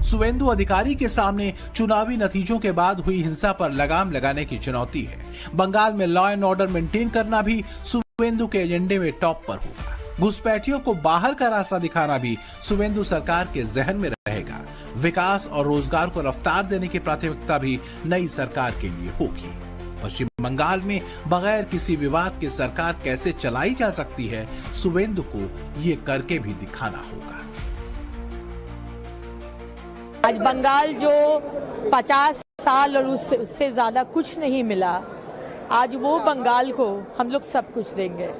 शुवेंदु अधिकारी के सामने चुनावी नतीजों के बाद हुई हिंसा पर लगाम लगाने की चुनौती है। बंगाल में लॉ एंड ऑर्डर मेंटेन करना भी शुवेंदु के एजेंडे में टॉप पर होगा। घुसपैठियों को बाहर का रास्ता दिखाना भी शुवेंदु सरकार के जहन में रहेगा। विकास और रोजगार को रफ्तार देने की प्राथमिकता भी नई सरकार के लिए होगी। पश्चिम बंगाल में बगैर किसी विवाद के सरकार कैसे चलाई जा सकती है, शुवेंदु को ये करके भी दिखाना होगा। आज बंगाल जो 50 साल और उससे ज्यादा कुछ नहीं मिला, आज वो बंगाल को हम लोग सब कुछ देंगे।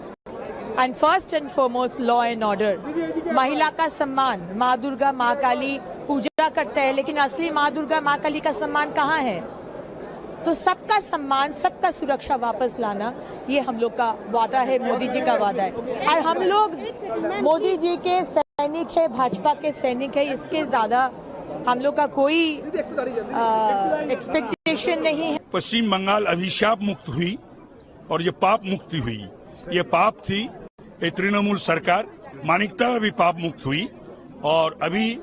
And first and foremost law and order, महिला का सम्मान। माँ दुर्गा माँ काली पूजा करते हैं, लेकिन असली माँ दुर्गा माँ काली का सम्मान कहाँ है? तो सबका सम्मान, सबका सुरक्षा वापस लाना, ये हम लोग का वादा है, मोदी जी का वादा है। और हम लोग मोदी जी के सैनिक है, भाजपा के सैनिक है, इसके ज्यादा हम लोग का कोई एक्सपेक्टेशन नहीं है। पश्चिम बंगाल अभिशाप मुक्त हुई और ये पाप मुक्ति हुई। ये पाप थी ये तृणमूल सरकार। मानिकतला भी पाप मुक्त हुई और अभी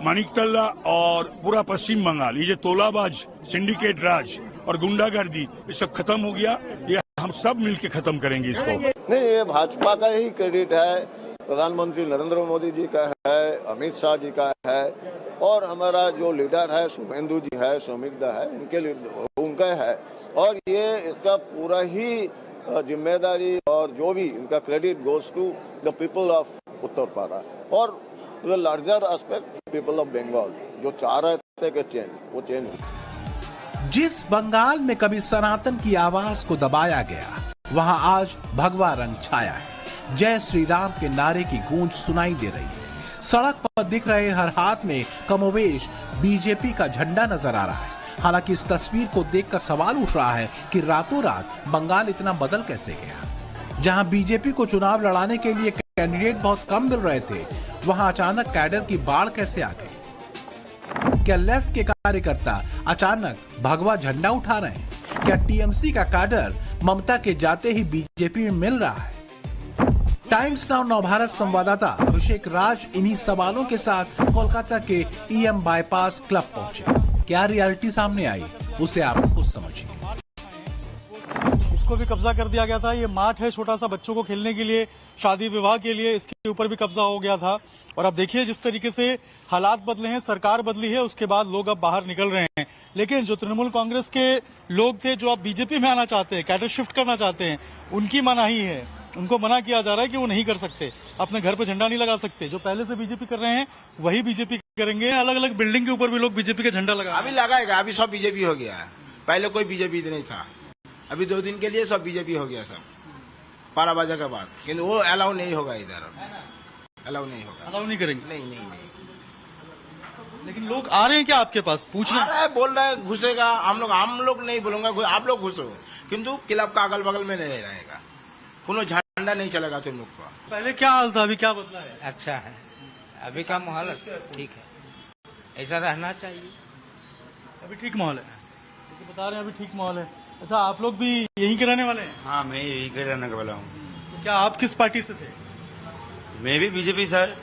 मानिकतला और पूरा पश्चिम बंगाल ये जो तोलाबाज सिंडिकेट राज और गुंडागर्दी ये सब खत्म हो गया। ये हम सब मिलकर खत्म करेंगे इसको। नहीं, ये भाजपा का ही क्रेडिट है, प्रधानमंत्री नरेंद्र मोदी जी का है, अमित शाह जी का है और हमारा जो लीडर है शुवेंदु जी है, सौमिकदा है, उनका है। और ये इसका पूरा ही जिम्मेदारी और जो भी इनका credit goes to the people of Uttarpara और the larger aspect people of Bengal, जो चाह रहे थे कि चेंज, वो चेंज हो। जिस बंगाल में कभी सनातन की आवाज को दबाया गया, वहां आज भगवा रंग छाया है। जय श्री राम के नारे की गूंज सुनाई दे रही है। सड़क पर दिख रहे हर हाथ में कमोवेश बीजेपी का झंडा नजर आ रहा है। हालांकि इस तस्वीर को देखकर सवाल उठ रहा है कि रातों रात बंगाल इतना बदल कैसे गया। जहां बीजेपी को चुनाव लड़ाने के लिए कैंडिडेट बहुत कम मिल रहे थे, वहां अचानक कैडर की बाढ़ कैसे आ गई? क्या लेफ्ट के कार्यकर्ता अचानक भगवा झंडा उठा रहे हैं? क्या टीएमसी का कैडर ममता के जाते ही बीजेपी में मिल रहा है? टाइम्स नाउ नवभारत संवाददाता अभिषेक राज इन्हीं सवालों के साथ कोलकाता के ईएम बाईपास क्लब पहुंचे। क्या रियलिटी सामने आई, उसे आप खुद समझिए। इसको भी कब्जा कर दिया गया था। ये माठ है छोटा सा बच्चों को खेलने के लिए, शादी विवाह के लिए, इसके ऊपर भी कब्जा हो गया था। और अब देखिए जिस तरीके से हालात बदले हैं, सरकार बदली है, उसके बाद लोग अब बाहर निकल रहे हैं। लेकिन जो तृणमूल कांग्रेस के लोग थे जो अब बीजेपी में आना चाहते हैं, कैडर शिफ्ट करना चाहते हैं, उनकी मनाही है। उनको मना किया जा रहा है कि वो नहीं कर सकते, अपने घर पे झंडा नहीं लगा सकते। जो पहले से बीजेपी कर रहे हैं वही बीजेपी करेंगे। अलग अलग बिल्डिंग के ऊपर भी लोग बीजेपी का झंडा लगा, अभी लगाएगा। अभी सब बीजेपी हो गया है, पहले कोई बीजेपी नहीं था। अभी 2 दिन के लिए सब बीजेपी हो गया, सब 12 बजे के बाद। लेकिन वो अलाउ नहीं होगा, इधर अलाउ नहीं होगा, अलाउ नहीं करेंगे। नहीं। लेकिन लोग आ रहे हैं क्या आपके पास पूछना है? बोल रहे हैं घुसेगा। हम लोग नहीं बोलूंगा, आप लोग घुसो, किंतु क्लब का अगल बगल में नहीं रहेगा, कोनो झंडा नहीं चलेगा तुम लोग का। पहले क्या हाल था, अभी क्या बदला है? अच्छा है, अभी का माहौल ठीक है, ऐसा रहना चाहिए। अभी ठीक माहौल है, तो बता रहे हैं अभी ठीक माहौल है। अच्छा, आप लोग भी यहीं के रहने वाले हैं? हाँ, मैं यहीं के रहने वाला हूँ। तो क्या आप किस पार्टी से थे? मैं भी बीजेपी सर।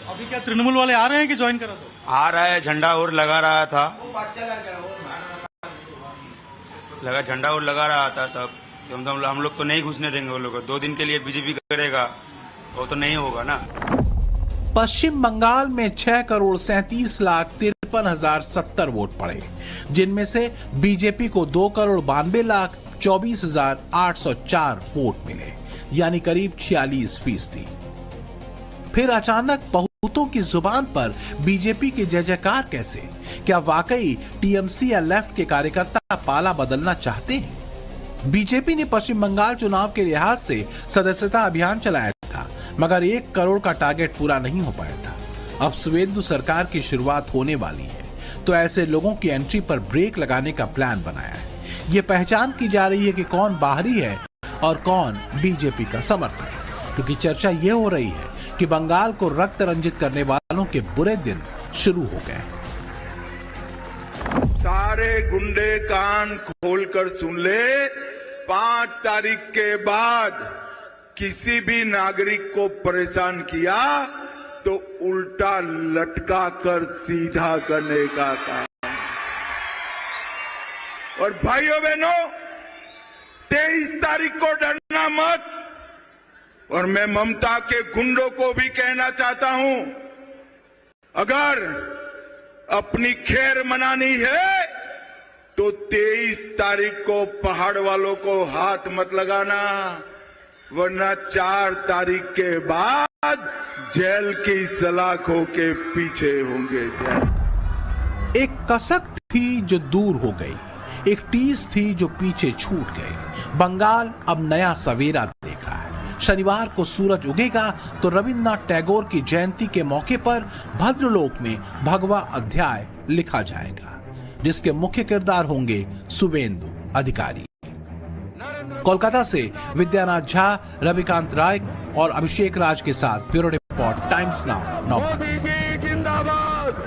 अभी क्या तृणमूल वाले आ रहे हैं कि ज्वाइन करा? तो आ रहा है, झंडा और लगा रहा था, झंडा और लगा रहा था सब। हम लोग तो नहीं घुसने देंगे वो लोग। 2 दिन के लिए बीजेपी करेगा, वो तो नहीं होगा ना। पश्चिम बंगाल में 6,37,53,070 वोट पड़े, जिनमें से बीजेपी को 2,92,24,804 वोट मिले, यानी करीब 46%। फिर अचानक बहुतों की जुबान पर बीजेपी की जय जयकार कैसे? क्या वाकई टीएमसी या लेफ्ट के कार्यकर्ता पाला बदलना चाहते हैं? बीजेपी ने पश्चिम बंगाल चुनाव के लिहाज से सदस्यता अभियान चलाया था, मगर 1 करोड़ का टारगेट पूरा नहीं हो पाया था। अब शुवेंदु सरकार की शुरुआत होने वाली है, तो ऐसे लोगों की एंट्री पर ब्रेक लगाने का प्लान बनाया है। ये पहचान की जा रही है कि कौन बाहरी है और कौन बीजेपी का समर्थक है, क्योंकि चर्चा ये हो रही है कि बंगाल को रक्त रंजित करने वालों के बुरे दिन शुरू हो गए। सारे गुंडे कान खोलकर सुन ले, 5 तारीख के बाद किसी भी नागरिक को परेशान किया तो उल्टा लटका कर सीधा करने का काम। और भाइयों बहनों, 23 तारीख को डरना मत। और मैं ममता के गुंडों को भी कहना चाहता हूं, अगर अपनी खैर मनानी है तो 23 तारीख को पहाड़ वालों को हाथ मत लगाना, वरना 4 तारीख के बाद जेल की सलाखों के पीछे होंगे। एक कसक थी जो दूर हो गई, एक टीस थी जो पीछे छूट गई। बंगाल अब नया सवेरा देख रहा है। शनिवार को सूरज उगेगा तो रविन्द्रनाथ टैगोर की जयंती के मौके पर भद्रलोक में भगवा अध्याय लिखा जाएगा, जिसके मुख्य किरदार होंगे शुभेंदु अधिकारी। कोलकाता से विद्यानाथ झा, रविकांत राय और अभिषेक राज के साथ ब्यूरो रिपोर्ट, टाइम्स नाउ।